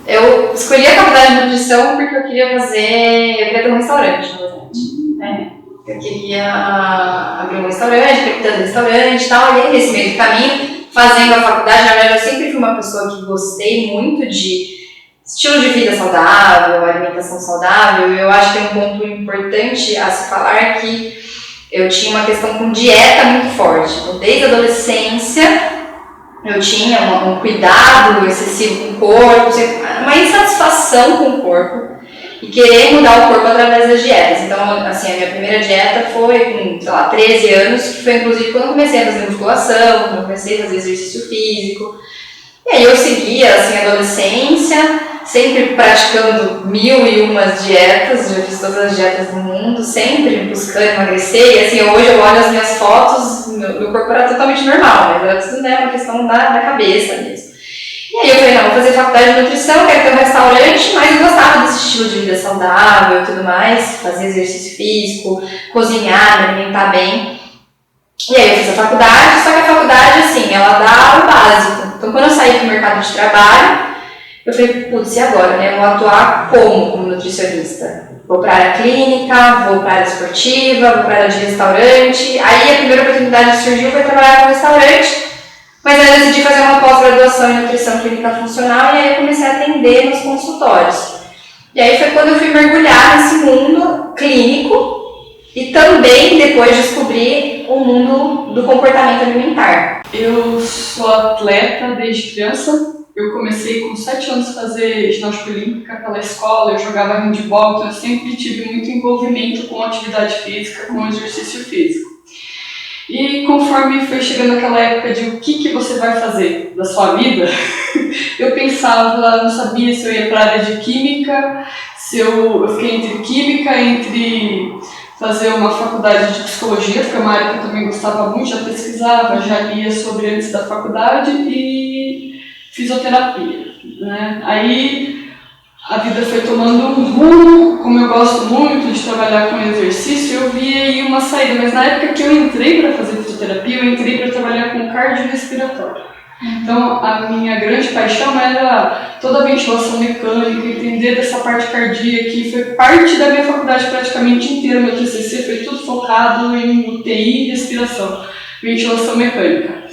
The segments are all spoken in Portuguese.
Eu escolhi a faculdade de nutrição porque eu queria ter um restaurante, na verdade. Eu queria abrir um restaurante, queria cuidar do restaurante e tal, e aí nesse meio do caminho, fazendo a faculdade, na verdade eu sempre fui uma pessoa que gostei muito de estilo de vida saudável, alimentação saudável. Eu acho que é um ponto importante a se falar que eu tinha uma questão com dieta muito forte. Então, desde a adolescência, eu tinha um cuidado excessivo com o corpo, uma insatisfação com o corpo e querer mudar o corpo através das dietas. Então, assim, a minha primeira dieta foi com, 13 anos, que foi inclusive quando eu comecei a fazer musculação, quando eu comecei a fazer exercício físico. E aí eu seguia, assim, a adolescência, sempre praticando 1001 dietas, já fiz todas as dietas do mundo, sempre buscando emagrecer. E assim, hoje eu olho as minhas fotos, meu corpo era totalmente normal, mas era tudo, né, uma questão da cabeça mesmo. E aí eu falei, não, vou fazer faculdade de nutrição, quero ter um restaurante, mas eu gostava desse estilo de vida saudável e tudo mais, fazer exercício físico, cozinhar, me alimentar bem. E aí eu fiz a faculdade, só que a faculdade, assim, ela dá o básico. Então quando eu saí pro mercado de trabalho, eu falei, putz, e agora, né? Eu vou atuar como nutricionista? Vou para a área clínica, vou para a área esportiva, vou para a área de restaurante. Aí a primeira oportunidade que surgiu foi trabalhar com restaurante, mas aí eu decidi fazer uma pós-graduação em nutrição clínica funcional e aí eu comecei a atender nos consultórios. E aí foi quando eu fui mergulhar nesse mundo clínico e também depois descobri o mundo do comportamento alimentar. Eu sou atleta desde criança. Eu comecei com 7 anos a fazer ginástica olímpica pela escola, eu jogava handebol, então eu sempre tive muito envolvimento com atividade física, com exercício físico. E conforme foi chegando aquela época de o que você vai fazer da sua vida, eu pensava, não sabia se eu ia para a área de química, se eu fiquei entre química, entre fazer uma faculdade de psicologia, porque é uma área que eu também gostava muito, já pesquisava, já lia sobre antes da faculdade, e fisioterapia, né? Aí a vida foi tomando um rumo, como eu gosto muito de trabalhar com exercício, eu vi aí uma saída, mas na época que eu entrei para fazer fisioterapia, eu entrei para trabalhar com cardiorrespiratório. Então a minha grande paixão era toda a ventilação mecânica, entender dessa parte cardíaca, que foi parte da minha faculdade praticamente inteira, meu TCC foi tudo focado em UTI e respiração, ventilação mecânica.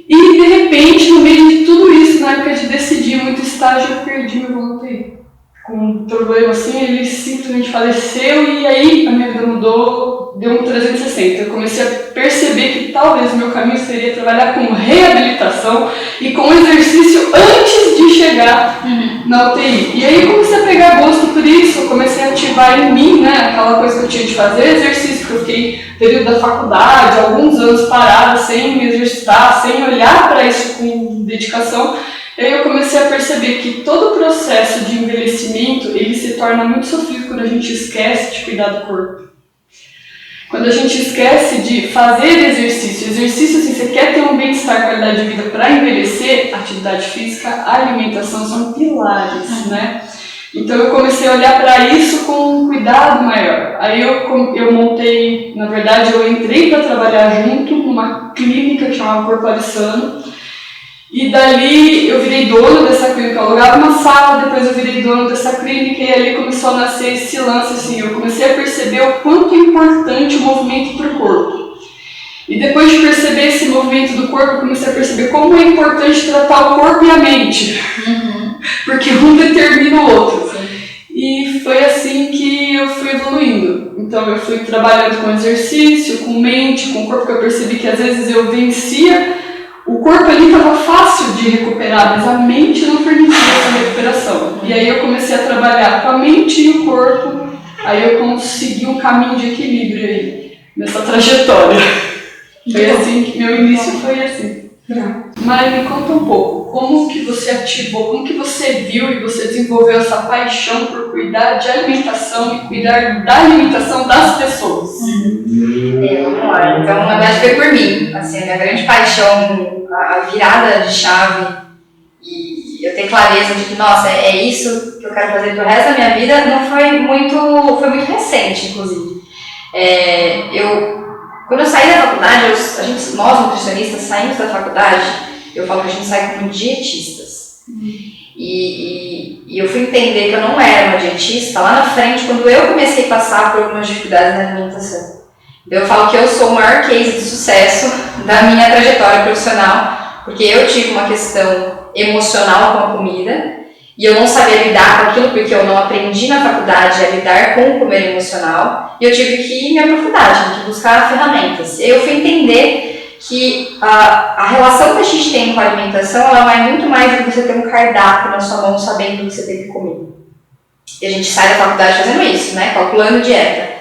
E de repente, no meio de tudo isso, na época de decidir muito estágio, eu perdi meu irmão no UTI. Com um problema assim, ele simplesmente faleceu e aí a minha vida mudou, deu um 360. Eu comecei a perceber que talvez o meu caminho seria trabalhar com reabilitação e com exercício antes de chegar na UTI. E aí eu comecei a pegar gosto por isso, eu comecei a ativar em mim, né, aquela coisa que eu tinha de fazer exercício, porque eu fiquei no período da faculdade, alguns anos parada, sem me exercitar, sem olhar para isso com dedicação. E aí eu comecei a perceber que todo o processo de envelhecimento, ele se torna muito sofrido quando a gente esquece de cuidar do corpo. Quando a gente esquece de fazer exercício, assim, você quer ter um bem-estar, qualidade de vida para envelhecer, atividade física, alimentação são pilares, né? Então eu comecei a olhar para isso com um cuidado maior. Aí eu montei, na verdade eu entrei para trabalhar junto numa clínica que chamava Corpo Alissano. E dali eu virei dono dessa clínica, eu alugava uma sala, depois eu virei dono dessa clínica e ali começou a nascer esse lance, assim, eu comecei a perceber o quanto é importante o movimento para o corpo. E depois de perceber esse movimento do corpo, eu comecei a perceber como é importante tratar o corpo e a mente, porque um determina o outro. E foi assim que eu fui evoluindo. Então eu fui trabalhando com exercício, com mente, com o corpo, porque eu percebi que às vezes eu vencia. O corpo ali estava fácil de recuperar, mas a mente não permitia essa recuperação. E aí eu comecei a trabalhar com a mente e o corpo, aí eu consegui um caminho de equilíbrio aí, nessa trajetória. Foi assim que meu início foi assim. Mas me conta um pouco, como que você ativou, como que você viu e você desenvolveu essa paixão por cuidar de alimentação e cuidar da alimentação das pessoas? Vamos lá, então na verdade foi por mim, assim, a minha grande paixão, a virada de chave e eu ter clareza de que, nossa, é isso que eu quero fazer pro resto da minha vida, não foi muito recente, inclusive. Quando eu saí da faculdade, nós nutricionistas saímos da faculdade, eu falo que a gente sai como dietistas. E e eu fui entender que eu não era uma dietista lá na frente, quando eu comecei a passar por algumas dificuldades na alimentação. Eu falo que eu sou o maior case de sucesso da minha trajetória profissional, porque eu tive uma questão emocional com a comida e eu não sabia lidar com aquilo porque eu não aprendi na faculdade a lidar com o comer emocional e eu tive que me aprofundar, tive que buscar ferramentas. E eu fui entender que a relação que a gente tem com a alimentação, ela vai muito mais do que você ter um cardápio na sua mão sabendo o que você tem que comer. E a gente sai da faculdade fazendo isso, né? Calculando dieta.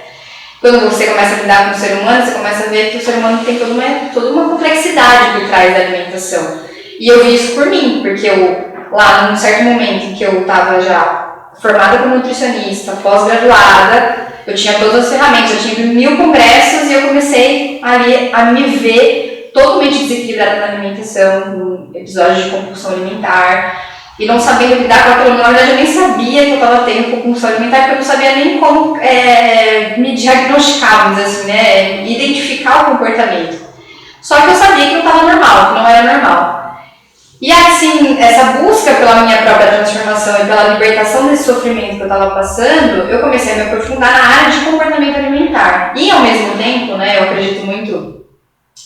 Quando você começa a lidar com o ser humano, você começa a ver que o ser humano tem toda uma complexidade por trás da alimentação. E eu vi isso por mim, porque eu, lá num certo momento em que eu estava já formada como nutricionista, pós-graduada, eu tinha todas as ferramentas, eu tinha 1000 congressos e eu comecei ali a me ver totalmente desequilibrada na alimentação, com episódios de compulsão alimentar, e não sabendo lidar com aquilo. Na verdade, eu nem sabia que eu estava tendo compulsão alimentar, porque eu não sabia nem como me diagnosticar, vamos dizer assim, né? Identificar o comportamento. Só que eu sabia que não estava normal, que não era normal. E assim, essa busca pela minha própria transformação e pela libertação desse sofrimento que eu estava passando, eu comecei a me aprofundar na área de comportamento alimentar. E ao mesmo tempo, né, eu acredito muito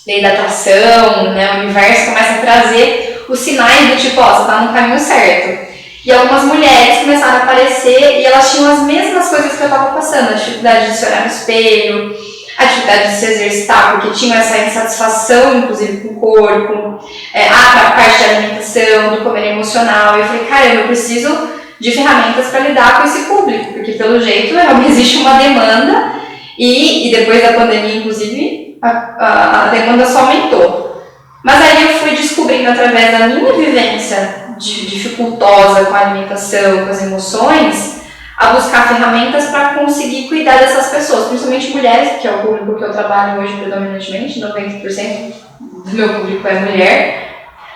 lei da atração, né, o universo começa a trazer os sinais do tipo, ó, você tá no caminho certo. E algumas mulheres começaram a aparecer e elas tinham as mesmas coisas que eu tava passando, a dificuldade de se olhar no espelho, a dificuldade de se exercitar, porque tinham essa insatisfação, inclusive, com o corpo, a parte da alimentação, do comer emocional. E eu falei, caramba, eu preciso de ferramentas para lidar com esse público, porque pelo jeito existe uma demanda e depois da pandemia, inclusive, a demanda só aumentou. Mas aí eu fui descobrindo através da minha vivência dificultosa com a alimentação, com as emoções, a buscar ferramentas para conseguir cuidar dessas pessoas, principalmente mulheres, que é o público que eu trabalho hoje predominantemente, 90% do meu público é mulher.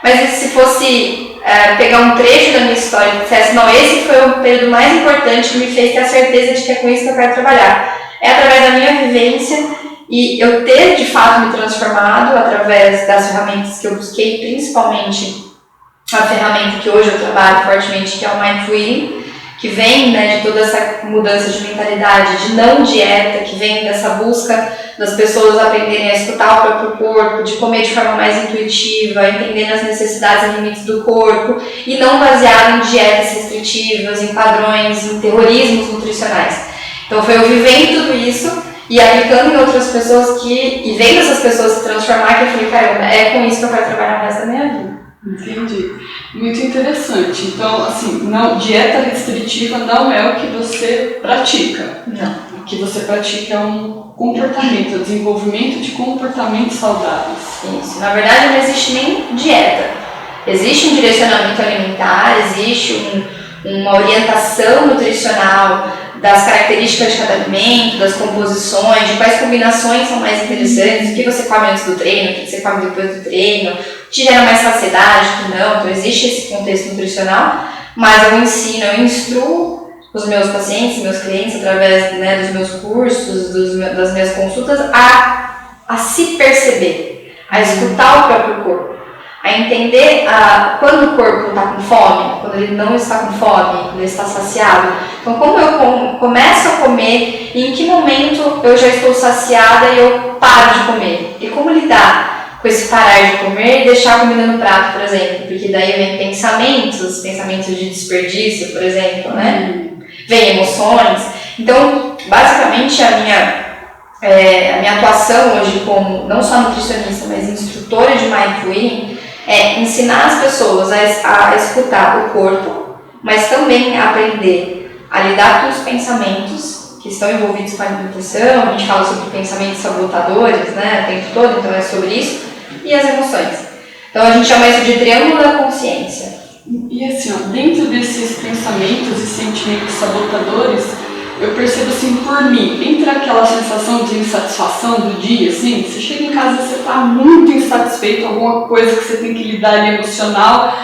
Mas se fosse pegar um trecho da minha história e dissesse, não, esse foi o período mais importante que me fez ter a certeza de que é com isso que eu quero trabalhar. É através da minha vivência e eu ter de fato me transformado através das ferramentas que eu busquei, principalmente a ferramenta que hoje eu trabalho fortemente, que é o Mindful Eating, que vem, né, de toda essa mudança de mentalidade, de não dieta, que vem dessa busca das pessoas aprenderem a escutar o próprio corpo, de comer de forma mais intuitiva, entendendo as necessidades e limites do corpo, e não baseado em dietas restritivas, em padrões, em terrorismos nutricionais. Então foi eu vivendo tudo isso e aplicando em outras pessoas e vendo essas pessoas se transformar, que eu falei, caramba, é com isso que eu quero trabalhar o resto da minha vida. Entendi. Muito interessante. Então, assim, não, dieta restritiva não é o que você pratica. Não. O que você pratica é um comportamento, o desenvolvimento de comportamentos saudáveis. Isso. Na verdade, não existe nem dieta. Existe um direcionamento alimentar, existe uma orientação nutricional das características de cada alimento, das composições, de quais combinações são mais interessantes, o que você come antes do treino, o que você come depois do treino, te gera mais saciedade, que não. Então existe esse contexto nutricional, mas eu ensino, eu instruo os meus pacientes, meus clientes, através, né, dos meus cursos, das minhas consultas, a se perceber, a escutar o próprio corpo, a entender quando o corpo está com fome, quando ele não está com fome, quando ele está saciado. Então, como eu começo a comer e em que momento eu já estou saciada e eu paro de comer. E como lidar com esse parar de comer e deixar a comida no prato, por exemplo. Porque daí vem pensamentos de desperdício, por exemplo, né? Vem emoções. Então, basicamente, a minha atuação hoje como não só nutricionista, mas instrutora de Mindful Eating, é ensinar as pessoas a escutar o corpo, mas também a aprender a lidar com os pensamentos que estão envolvidos com a alimentação. A gente fala sobre pensamentos sabotadores, né, o tempo todo, então é sobre isso, e as emoções. Então a gente chama isso de triângulo da consciência. E assim, ó, dentro desses pensamentos e sentimentos sabotadores, eu percebo assim por mim, entre aquela sensação de insatisfação do dia, assim, você chega em casa e você está muito insatisfeito com alguma coisa que você tem que lidar ali emocional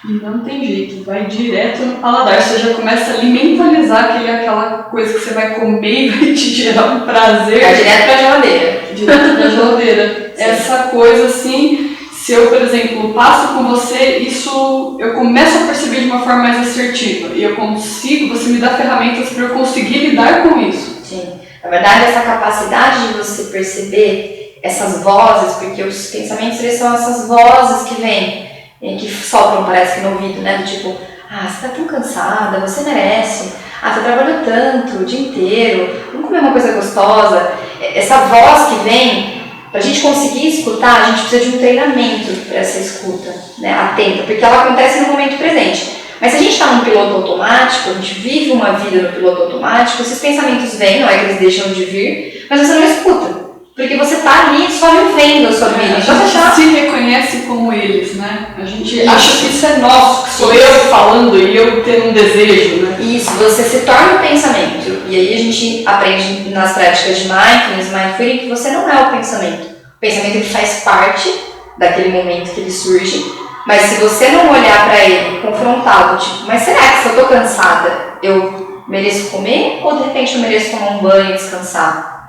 e não tem jeito, vai direto no paladar, você já começa a mentalizar aquela coisa que você vai comer e vai te gerar um prazer. Vai direto pra geladeira. Direto pra geladeira. Essa coisa assim, se se eu, por exemplo, passo com você, isso eu começo a perceber de uma forma mais assertiva e eu consigo, você me dá ferramentas para eu conseguir lidar com isso. Sim, na verdade essa capacidade de você perceber essas vozes, porque os pensamentos eles são essas vozes que vêm, que sopram, parece que no ouvido, né, do tipo, você tá tão cansada, você merece, você trabalhou tanto o dia inteiro, vamos comer uma coisa gostosa. Essa voz que vem, para a gente conseguir escutar, a gente precisa de um treinamento para essa escuta, né, atenta, porque ela acontece no momento presente. Mas se a gente está num piloto automático, a gente vive uma vida no piloto automático, esses pensamentos vêm, não é que eles deixam de vir, mas você não escuta, porque você está ali só vivendo a sua vida. A gente se reconhece como eles, né? A gente acha que isso é nosso, que sou eu falando e eu tendo um desejo, né? Isso, você se torna um pensamento. E aí a gente aprende nas práticas de mindfulness que você não é o pensamento. O pensamento ele faz parte daquele momento que ele surge, mas se você não olhar para ele, confrontá-lo, tipo, mas será que se eu tô cansada, eu mereço comer ou de repente eu mereço tomar um banho e descansar?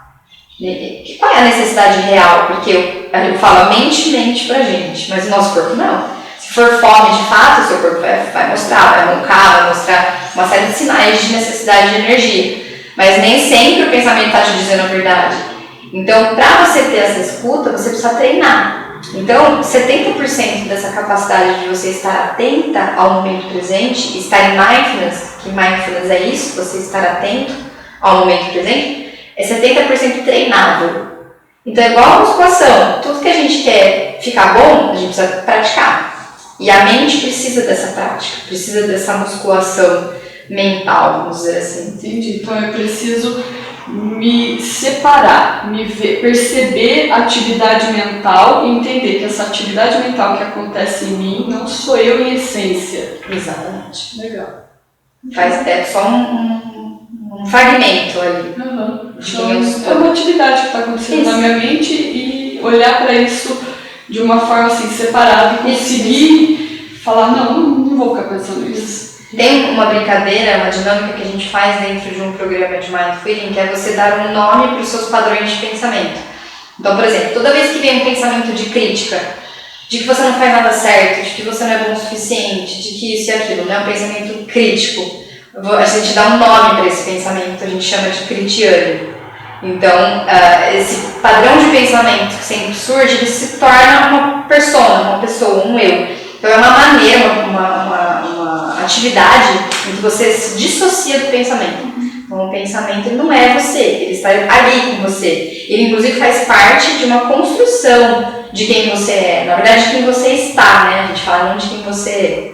Qual é a necessidade real? Porque eu falo, a mente mente pra gente, mas o nosso corpo não. Se for fome de fato, o seu corpo vai mostrar, vai roncar, vai mostrar uma série de sinais de necessidade de energia. Mas nem sempre o pensamento está te dizendo a verdade. Então, para você ter essa escuta, você precisa treinar. Então, 70% dessa capacidade de você estar atenta ao momento presente, estar em mindfulness, que mindfulness é isso, você estar atento ao momento presente, é 70% treinável. Então é igual a musculação. Tudo que a gente quer ficar bom, a gente precisa praticar. E a mente precisa dessa prática, precisa dessa musculação mental, vamos dizer assim. Entendi. Então eu preciso me separar, me ver, perceber a atividade mental e entender que essa atividade mental que acontece em mim não sou eu em essência. Exatamente. Legal. É só um fragmento ali. Então, é uma atividade que está acontecendo na minha mente e olhar para isso de uma forma assim separada e conseguir falar, não vou ficar pensando nisso. Tem uma brincadeira, uma dinâmica que a gente faz dentro de um programa de Mindfulness, que é você dar um nome para os seus padrões de pensamento. Então, por exemplo, toda vez que vem um pensamento de crítica, de que você não faz nada certo, de que você não é bom o suficiente, de que isso e aquilo, né? Um pensamento crítico. A gente dá um nome para esse pensamento, a gente chama de critiano. Então, esse padrão de pensamento que sempre surge, ele se torna uma persona, uma pessoa, um eu. Então é uma maneira, uma atividade em que você se dissocia do pensamento. Então o pensamento ele não é você, ele está ali com você. Ele inclusive faz parte de uma construção de quem você é. Na verdade, de quem você está, né? A gente fala não de quem você é.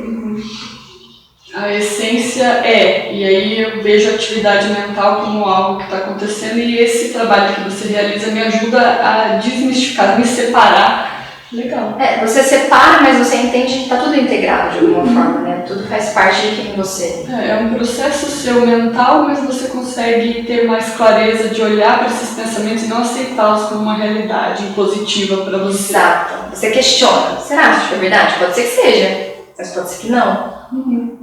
A essência e aí eu vejo a atividade mental como algo que está acontecendo e esse trabalho que você realiza me ajuda a desmistificar, me separar. Legal. Você separa, mas você entende que está tudo integrado de alguma forma, né? Tudo faz parte de quem você é. É um processo seu mental, mas você consegue ter mais clareza de olhar para esses pensamentos e não aceitá-los como uma realidade positiva para você. Exato. Você questiona. Será que é verdade? Pode ser que seja, mas pode ser que não.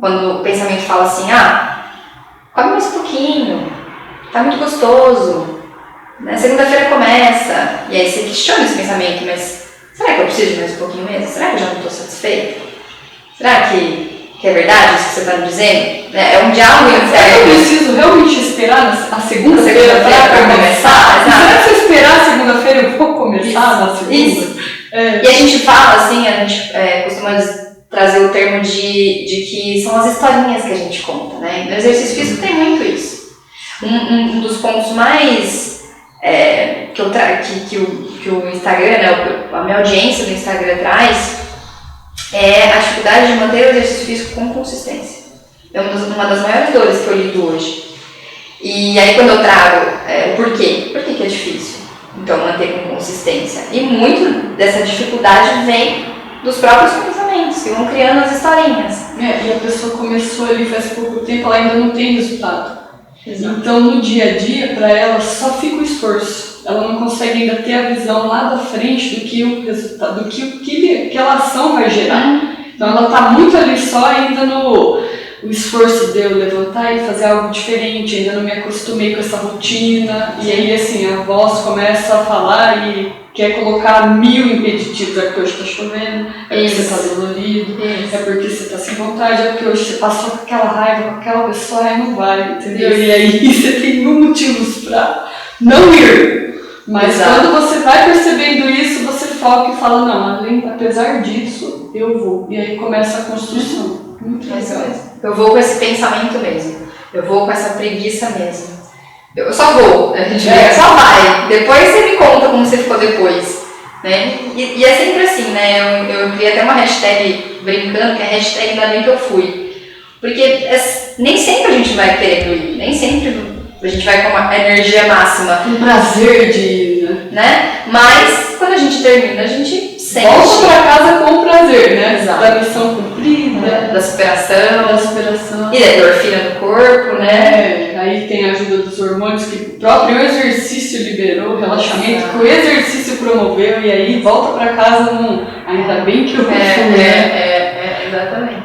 Quando o pensamento fala assim, come mais um pouquinho, tá muito gostoso, né? Segunda-feira começa, e aí você questiona esse pensamento, mas será que eu preciso de mais um pouquinho mesmo? Será que eu já não estou satisfeita? Será que é verdade isso que você está me dizendo? É um diálogo interno. Será que eu preciso realmente esperar a segunda-feira para começar? Será que se eu esperar a segunda-feira eu vou começar na segunda? Isso. E a gente fala assim, a gente costuma trazer o termo de que são as historinhas que a gente conta, né? No exercício físico tem muito isso. Um dos pontos mais que o Instagram, né, a minha audiência do Instagram traz é a dificuldade de manter o exercício físico com consistência. É uma das maiores dores que eu lido hoje. E aí quando eu trago o porquê, por que é difícil? Então manter com consistência. E muito dessa dificuldade vem dos próprios pensamentos, que vão criando as historinhas. E a pessoa começou ali faz pouco tempo, ela ainda não tem resultado. Exato. Então no dia a dia, para ela, só fica o esforço. Ela não consegue ainda ter a visão lá da frente do que o resultado, do que aquela ação vai gerar. Então ela está muito ali só ainda no o esforço de eu levantar e fazer algo diferente, ainda não me acostumei com essa rotina, e aí assim, a voz começa a falar e quer colocar 1000 impeditivos, é porque hoje está chovendo, é porque você está dolorido, é porque você está sem vontade, é porque hoje você passou com aquela raiva, com aquela pessoa, e não vai, entendeu? E aí você tem 1000 motivos para não ir. Mas quando você vai percebendo isso, você foca e fala, não, apesar disso, eu vou. E aí começa a construção. Muito legal. Eu vou com esse pensamento mesmo. Eu vou com essa preguiça mesmo. Eu só vou, a gente só vai. Depois você me conta como você ficou depois. Né? E é sempre assim, né? Eu criei até uma hashtag brincando, que é a hashtag ainda bem que eu fui. Porque nem sempre a gente vai querer ir, nem sempre a gente vai com uma energia máxima. Um prazer de ir, né? Mas quando a gente termina, a gente sente. Volta pra casa com prazer, né? Exato. Da missão cumprida, da superação. Da superação. E da endorfina no corpo, né? Aí tem a ajuda dos hormônios que o próprio exercício liberou, o relaxamento que o exercício promoveu, e aí volta pra casa num. Ainda bem que eu fui. Exatamente.